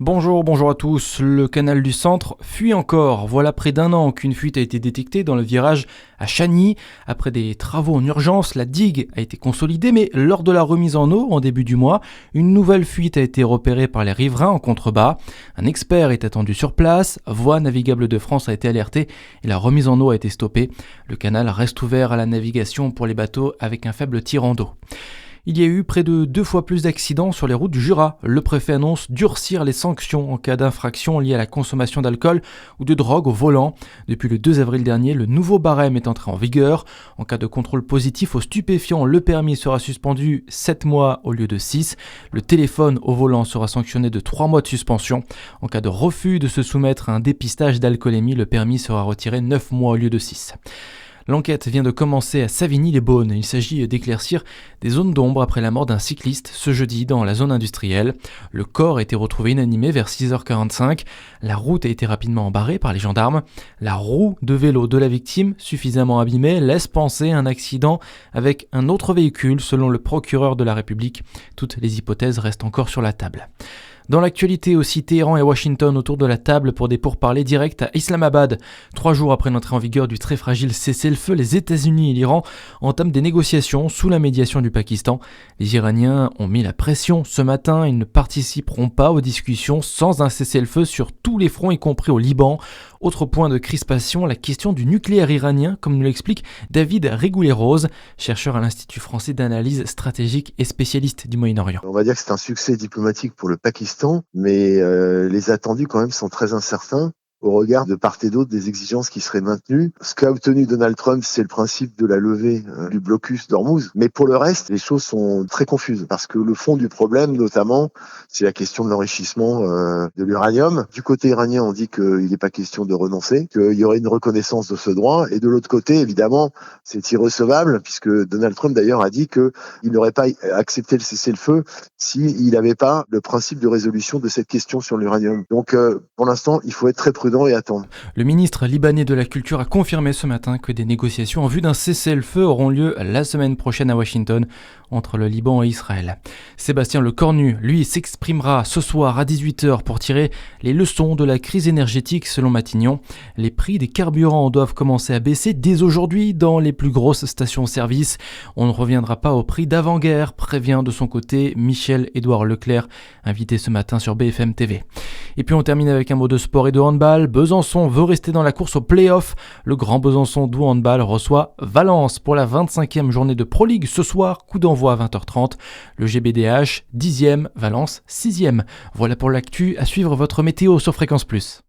Bonjour à tous. Le canal du Centre fuit encore. Voilà près d'un an qu'une fuite a été détectée dans le virage à Chagny. Après des travaux en urgence, la digue a été consolidée, mais lors de la remise en eau en début du mois, une nouvelle fuite a été repérée par les riverains en contrebas. Un expert est attendu sur place. Voies navigables de France a été alertée et la remise en eau a été stoppée. Le canal reste ouvert à la navigation pour les bateaux avec un faible tirant d'eau. Il y a eu près de 2 fois plus d'accidents sur les routes du Jura. Le préfet annonce durcir les sanctions en cas d'infraction liée à la consommation d'alcool ou de drogue au volant. Depuis le 2 avril dernier, le nouveau barème est entré en vigueur. En cas de contrôle positif aux stupéfiants, le permis sera suspendu 7 mois au lieu de 6. Le téléphone au volant sera sanctionné de 3 mois de suspension. En cas de refus de se soumettre à un dépistage d'alcoolémie, le permis sera retiré 9 mois au lieu de 6. L'enquête vient de commencer à Savigny-les-Beaunes. Il s'agit d'éclaircir des zones d'ombre après la mort d'un cycliste ce jeudi dans la zone industrielle. Le corps a été retrouvé inanimé vers 6h45. La route a été rapidement barrée par les gendarmes. La roue de vélo de la victime, suffisamment abîmée, laisse penser à un accident avec un autre véhicule selon le procureur de la République. Toutes les hypothèses restent encore sur la table. Dans l'actualité aussi, Téhéran et Washington autour de la table pour des pourparlers directs à Islamabad. 3 jours après l'entrée en vigueur du très fragile cessez-le-feu, les États-Unis et l'Iran entament des négociations sous la médiation du Pakistan. Les Iraniens ont mis la pression ce matin, ils ne participeront pas aux discussions sans un cessez-le-feu sur tous les fronts, y compris au Liban. Autre point de crispation, la question du nucléaire iranien, comme nous l'explique David Rigoulet-Rose, chercheur à l'Institut français d'analyse stratégique et spécialiste du Moyen-Orient. On va dire que c'est un succès diplomatique pour le Pakistan, mais les attendus quand même sont très incertains au regard de part et d'autre des exigences qui seraient maintenues. Ce qu'a obtenu Donald Trump, c'est le principe de la levée du blocus d'Ormuz. Mais pour le reste, les choses sont très confuses parce que le fond du problème, notamment, c'est la question de l'enrichissement de l'uranium. Du côté iranien, on dit qu'il n'est pas question de renoncer, qu'il y aurait une reconnaissance de ce droit. Et de l'autre côté, évidemment, c'est irrecevable puisque Donald Trump, d'ailleurs, a dit qu'il n'aurait pas accepté le cessez-le-feu s'il n'avait pas le principe de résolution de cette question sur l'uranium. Donc, pour l'instant, il faut être très prudent et attendre. Le ministre libanais de la Culture a confirmé ce matin que des négociations en vue d'un cessez-le-feu auront lieu la semaine prochaine à Washington entre le Liban et Israël. Sébastien Lecornu, lui, s'exprimera ce soir à 18h pour tirer les leçons de la crise énergétique selon Matignon. Les prix des carburants doivent commencer à baisser dès aujourd'hui dans les plus grosses stations-service. On ne reviendra pas au prix d'avant-guerre, prévient de son côté Michel-Édouard Leclerc, invité ce matin sur BFM TV. Et puis on termine avec un mot de sport et de handball. Besançon veut rester dans la course au play-off. Le Grand Besançon d'Ou handball reçoit Valence pour la 25e journée de Pro League ce soir, coup d'envoi à 20h30. Le GBDH 10e, Valence 6e. Voilà pour l'actu, à suivre votre météo sur Fréquence Plus.